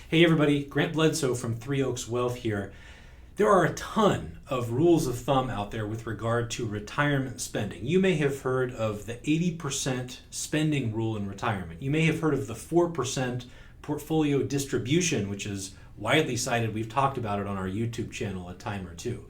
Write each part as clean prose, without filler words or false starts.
Hey everybody, Grant Bledsoe from Three Oaks Wealth here. There are a ton of rules of thumb out there with regard to retirement spending. You may have heard of the 80% spending rule in retirement. You may have heard of the 4% portfolio distribution, which is widely cited. We've talked about it on our YouTube channel a time or two.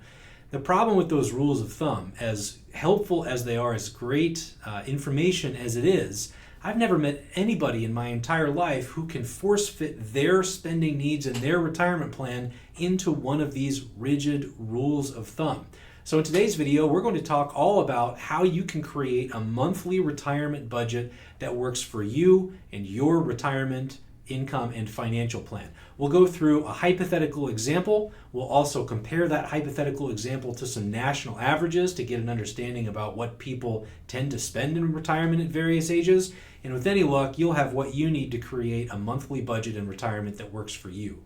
The problem with those rules of thumb, as helpful as they are, as great information as it is, I've never met anybody in my entire life who can force fit their spending needs and their retirement plan into one of these rigid rules of thumb. So in today's video, we're going to talk all about how you can create a monthly retirement budget that works for you and your retirement income and financial plan. We'll go through a hypothetical example. We'll also compare that hypothetical example to some national averages to get an understanding about what people tend to spend in retirement at various ages. And with any luck, you'll have what you need to create a monthly budget in retirement that works for you.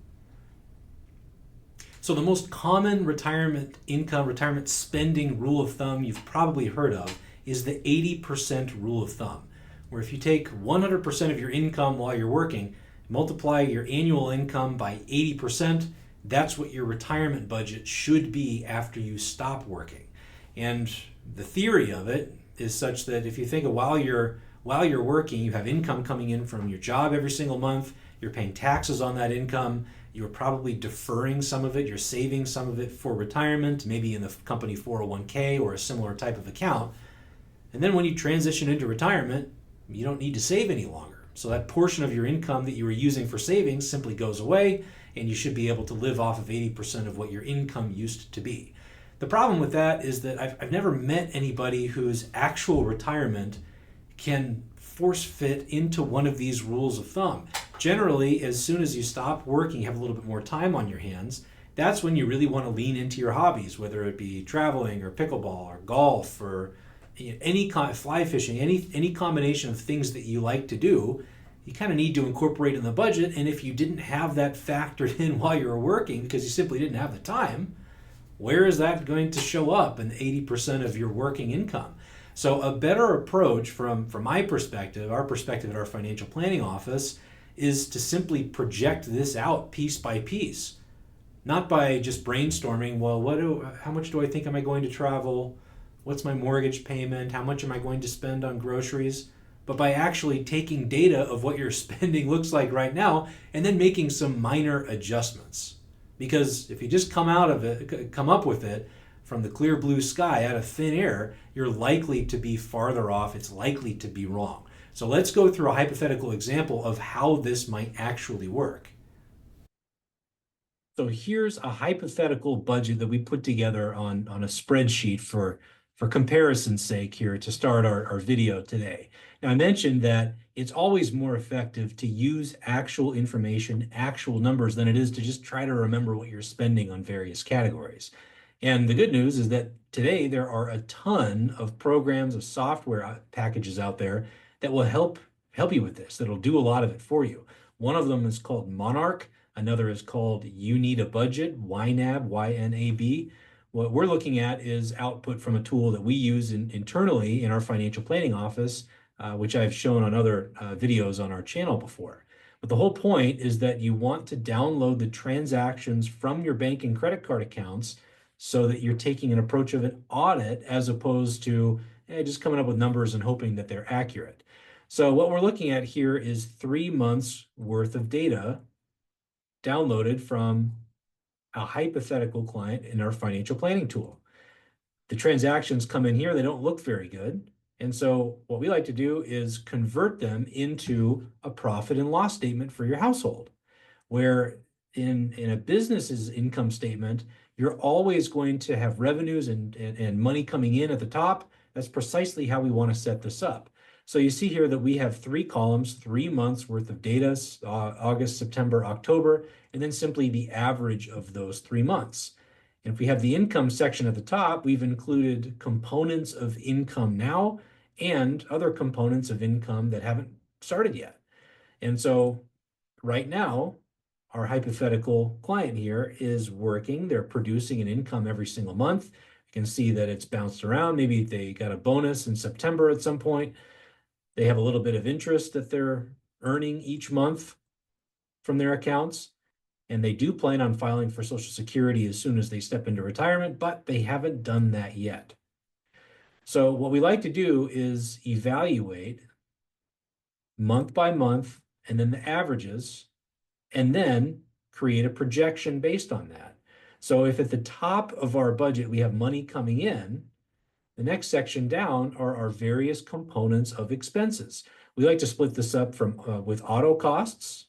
So the most common retirement income, retirement spending rule of thumb you've probably heard of is the 80% rule of thumb, where if you take 100% of your income while you're working, multiply your annual income by 80%, that's what your retirement budget should be after you stop working. And the theory of it is such that if you think of while you're working, you have income coming in from your job every single month, you're paying taxes on that income, you're probably deferring some of it, you're saving some of it for retirement, maybe in the company 401k or a similar type of account. And then when you transition into retirement, you don't need to save any longer. So that portion of your income that you were using for savings simply goes away, and you should be able to live off of 80% of what your income used to be. The problem with that is that I've never met anybody whose actual retirement can force fit into one of these rules of thumb. Generally, as soon as you stop working, you have a little bit more time on your hands, that's when you really want to lean into your hobbies, whether it be traveling or pickleball or golf or any fly fishing, any combination of things that you like to do. You kind of need to incorporate in the budget. And if you didn't have that factored in while you were working because you simply didn't have the time, where is that going to show up in 80% of your working income? So a better approach from my perspective, our perspective at our financial planning office, is to simply project this out piece by piece, not by just brainstorming, well, how much do I think am I going to travel? What's my mortgage payment? How much am I going to spend on groceries? But by actually taking data of what your spending looks like right now and then making some minor adjustments. Because if you just come up with it from the clear blue sky out of thin air, you're likely to be farther off. It's likely to be wrong. So let's go through a hypothetical example of how this might actually work. So here's a hypothetical budget that we put together on a spreadsheet for comparison's sake here to start our video today. Now, I mentioned that it's always more effective to use actual information, actual numbers, than it is to just try to remember what you're spending on various categories. And the good news is that today there are a ton of programs, of software packages out there that will help you with this, that'll do a lot of it for you. One of them is called Monarch. Another is called You Need a Budget, YNAB, YNAB. What we're looking at is output from a tool that we use internally in our financial planning office, which I've shown on other videos on our channel before. But the whole point is that you want to download the transactions from your bank and credit card accounts so that you're taking an approach of an audit as opposed to just coming up with numbers and hoping that they're accurate. So what we're looking at here is 3 months worth of data downloaded from a hypothetical client in our financial planning tool. The transactions come in here, they don't look very good. And so what we like to do is convert them into a profit and loss statement for your household, where in a business's income statement, you're always going to have revenues and money coming in at the top. That's precisely how we want to set this up. So you see here that we have 3 columns, 3 months worth of data, August, September, October, and then simply the average of those 3 months. And if we have the income section at the top, we've included components of income now and other components of income that haven't started yet. And so right now, our hypothetical client here is working. They're producing an income every single month. You can see that it's bounced around. Maybe they got a bonus in September at some point. They have a little bit of interest that they're earning each month from their accounts. And they do plan on filing for Social Security as soon as they step into retirement, but they haven't done that yet. So what we like to do is evaluate month by month and then the averages, and then create a projection based on that. So if at the top of our budget we have money coming in, the next section down are our various components of expenses. We like to split this up from with auto costs,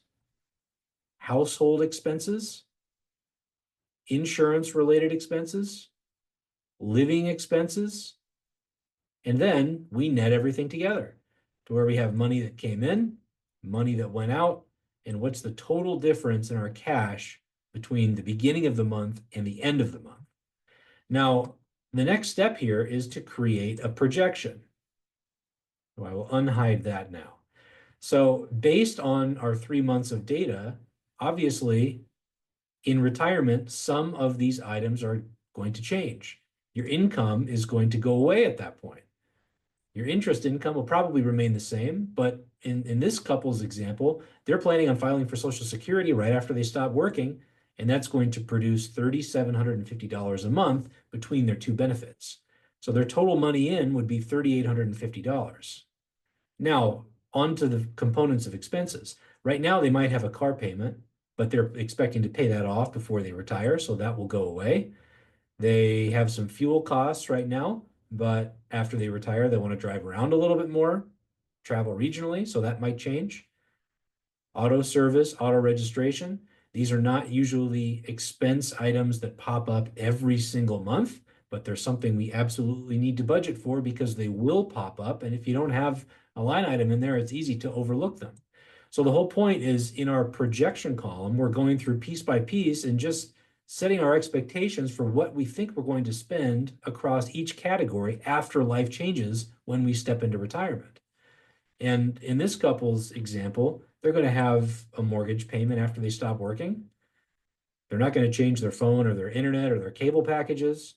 household expenses, insurance related expenses, living expenses, and then we net everything together to where we have money that came in, money that went out, and what's the total difference in our cash between the beginning of the month and the end of the month. Now, the next step here is to create a projection. So I will unhide that now. So based on our 3 months of data, obviously in retirement, some of these items are going to change. Your income is going to go away at that point. Your interest income will probably remain the same, but in this couple's example, they're planning on filing for Social Security right after they stop working, and that's going to produce $3,750 a month between their two benefits. So their total money in would be $3,850. Now, on to the components of expenses. Right now, they might have a car payment, but they're expecting to pay that off before they retire, so that will go away. They have some fuel costs right now, but after they retire, they want to drive around a little bit more, travel regionally, so that might change. Auto service, auto registration. These are not usually expense items that pop up every single month, but they're something we absolutely need to budget for because they will pop up. And if you don't have a line item in there, it's easy to overlook them. So the whole point is in our projection column, we're going through piece by piece and just setting our expectations for what we think we're going to spend across each category after life changes when we step into retirement. And in this couple's example, they're going to have a mortgage payment after they stop working. They're not going to change their phone or their internet or their cable packages.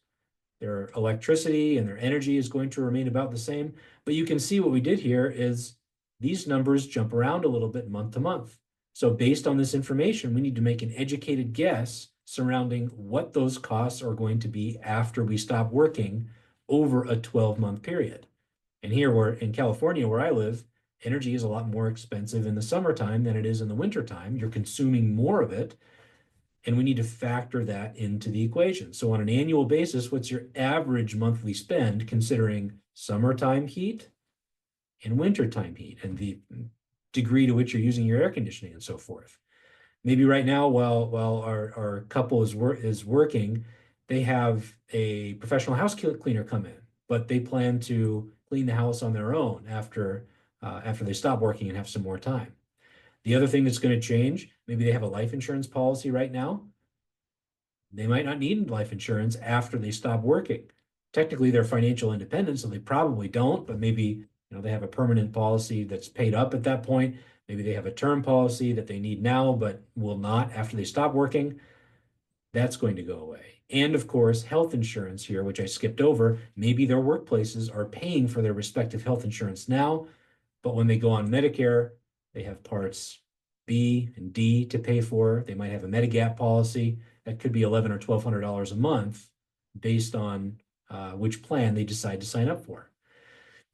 Their electricity and their energy is going to remain about the same. But you can see what we did here is these numbers jump around a little bit month to month. So based on this information, we need to make an educated guess surrounding what those costs are going to be after we stop working over a 12-month period. And here we're in California, where I live, energy is a lot more expensive in the summertime than it is in the wintertime. You're consuming more of it, and we need to factor that into the equation. So on an annual basis, what's your average monthly spend considering summertime heat and wintertime heat and the degree to which you're using your air conditioning and so forth? Maybe right now, while our couple is working, they have a professional house cleaner come in, but they plan to clean the house on their own after they stop working and have some more time. The other thing that's going to change, maybe they have a life insurance policy right now. They might not need life insurance after they stop working. Technically, they're financial independent, so they probably don't, but maybe they have a permanent policy that's paid up at that point. Maybe they have a term policy that they need now, but will not after they stop working. That's going to go away. And of course, health insurance here, which I skipped over. Maybe their workplaces are paying for their respective health insurance now, but when they go on Medicare, they have parts B and D to pay for. They might have a Medigap policy that could be $1,100 or $1,200 a month based on which plan they decide to sign up for.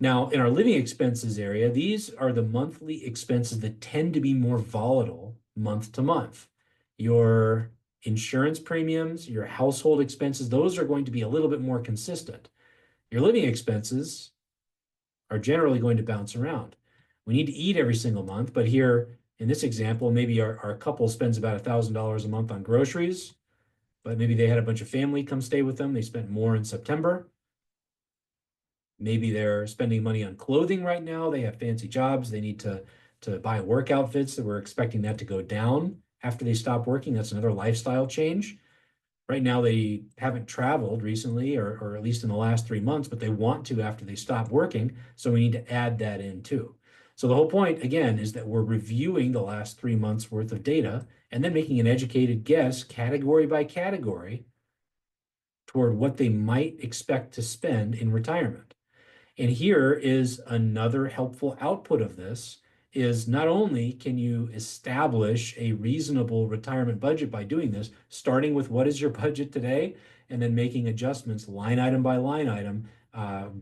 Now, in our living expenses area, these are the monthly expenses that tend to be more volatile month to month. Your insurance premiums, your household expenses, those are going to be a little bit more consistent. Your living expenses are generally going to bounce around. We need to eat every single month, but here in this example, maybe our couple spends about $1,000 a month on groceries, but maybe they had a bunch of family come stay with them. They spent more in September. Maybe they're spending money on clothing right now. They have fancy jobs. They need to buy work outfits that we're expecting that to go down after they stop working. That's another lifestyle change. Right now, they haven't traveled recently, or at least in the last 3 months, but they want to after they stop working. So we need to add that in too. So the whole point, again, is that we're reviewing the last 3 months worth of data and then making an educated guess category by category toward what they might expect to spend in retirement. And here is another helpful output of this is not only can you establish a reasonable retirement budget by doing this, starting with what is your budget today, and then making adjustments line item by line item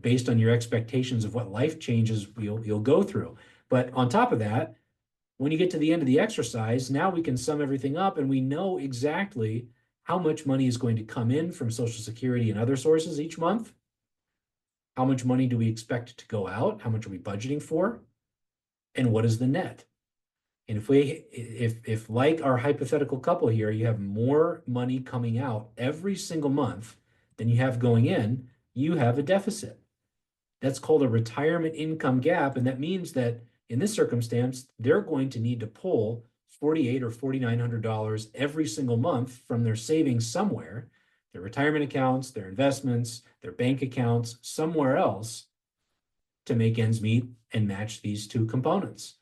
based on your expectations of what life changes you'll go through. But on top of that, when you get to the end of the exercise, now we can sum everything up and we know exactly how much money is going to come in from Social Security and other sources each month. How much money do we expect to go out? How much are we budgeting for? And what is the net? And if like our hypothetical couple here, you have more money coming out every single month than you have going in, you have a deficit. That's called a retirement income gap. And that means that in this circumstance, they're going to need to pull $4,800 or $4,900 every single month from their savings somewhere, their retirement accounts, their investments, their bank accounts, somewhere else to make ends meet and match these two components.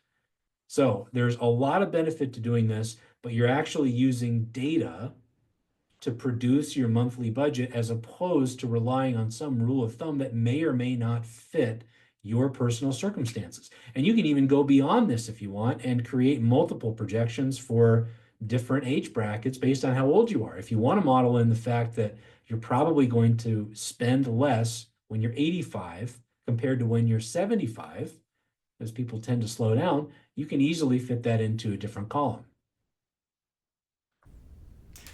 So there's a lot of benefit to doing this, but you're actually using data to produce your monthly budget as opposed to relying on some rule of thumb that may or may not fit your personal circumstances. And you can even go beyond this if you want and create multiple projections for different age brackets based on how old you are. If you want to model in the fact that you're probably going to spend less when you're 85 compared to when you're 75, as people tend to slow down, you can easily fit that into a different column.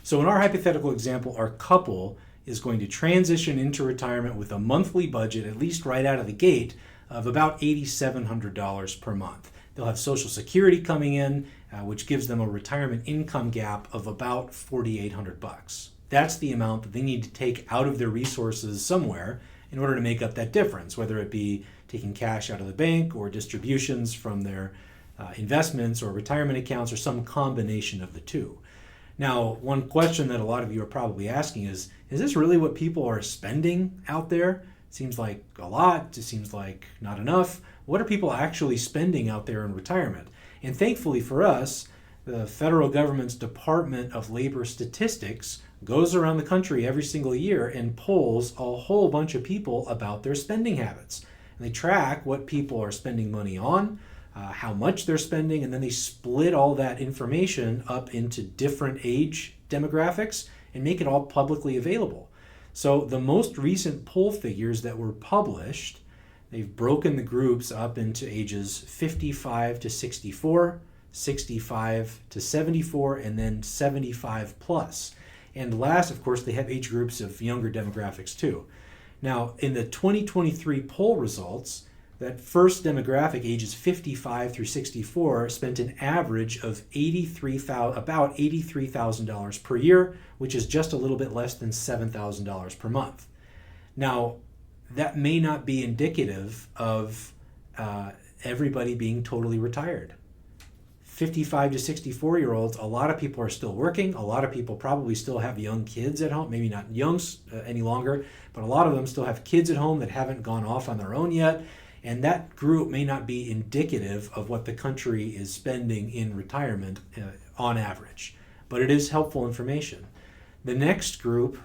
So in our hypothetical example, our couple is going to transition into retirement with a monthly budget, at least right out of the gate, of about $8,700 per month. They'll have Social Security coming in, which gives them a retirement income gap of about $4,800. That's the amount that they need to take out of their resources somewhere in order to make up that difference, whether it be taking cash out of the bank or distributions from their investments or retirement accounts or some combination of the two. Now, one question that a lot of you are probably asking is this really what people are spending out there? It seems like a lot. It seems like not enough. What are people actually spending out there in retirement? And thankfully for us, the federal government's Department of Labor Statistics goes around the country every single year and polls a whole bunch of people about their spending habits. And they track what people are spending money on, how much they're spending, and then they split all that information up into different age demographics and make it all publicly available. So the most recent poll figures that were published, they've broken the groups up into ages 55 to 64, 65 to 74, and then 75 plus. And last, of course, they have age groups of younger demographics too. Now, in the 2023 poll results, that first demographic, ages 55 through 64, spent an average of about $83,000 per year, which is just a little bit less than $7,000 per month. Now, that may not be indicative of everybody being totally retired. 55 to 64-year-olds, a lot of people are still working. A lot of people probably still have young kids at home, maybe not young any longer, but a lot of them still have kids at home that haven't gone off on their own yet. And that group may not be indicative of what the country is spending in retirement on average, but it is helpful information. The next group,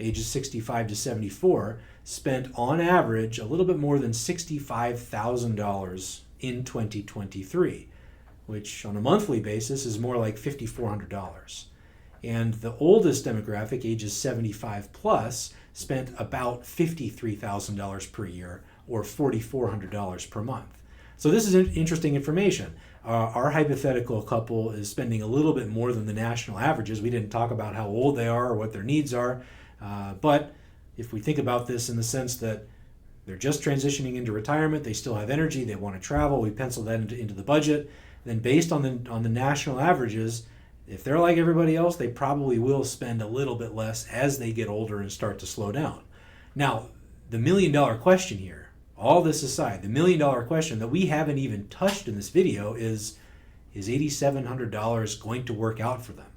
ages 65 to 74, spent on average a little bit more than $65,000 in 2023, which on a monthly basis is more like $5,400. And the oldest demographic, ages 75 plus, spent about $53,000 per year, or $4,400 per month. So this is interesting information. Our hypothetical couple is spending a little bit more than the national averages. We didn't talk about how old they are or what their needs are, but if we think about this in the sense that they're just transitioning into retirement, they still have energy, they want to travel, we pencil that into the budget, then based on the national averages, if they're like everybody else, they probably will spend a little bit less as they get older and start to slow down. Now, the million-dollar question here, all this aside, the million-dollar question that we haven't even touched in this video is $8,700 going to work out for them?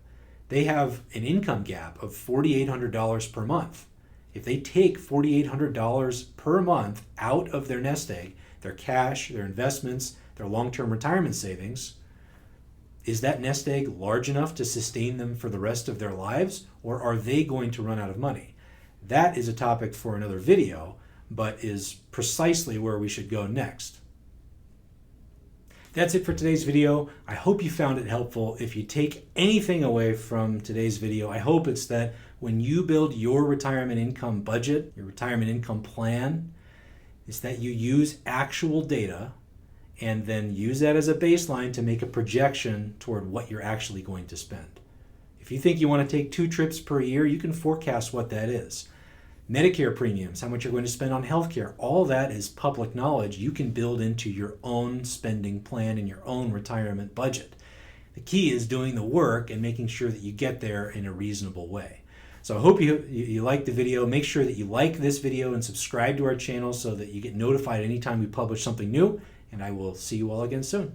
They have an income gap of $4,800 per month. If they take $4,800 per month out of their nest egg, their cash, their investments, their long-term retirement savings, is that nest egg large enough to sustain them for the rest of their lives, or are they going to run out of money? That is a topic for another video, but is precisely where we should go next. That's it for today's video. I hope you found it helpful. If you take anything away from today's video, I hope it's that when you build your retirement income budget, your retirement income plan, is that you use actual data and then use that as a baseline to make a projection toward what you're actually going to spend. If you think you want to take 2 trips per year, you can forecast what that is. Medicare premiums, how much you're going to spend on healthcare, all that is public knowledge you can build into your own spending plan and your own retirement budget. The key is doing the work and making sure that you get there in a reasonable way. So I hope you liked the video. Make sure that you like this video and subscribe to our channel so that you get notified anytime we publish something new, and I will see you all again soon.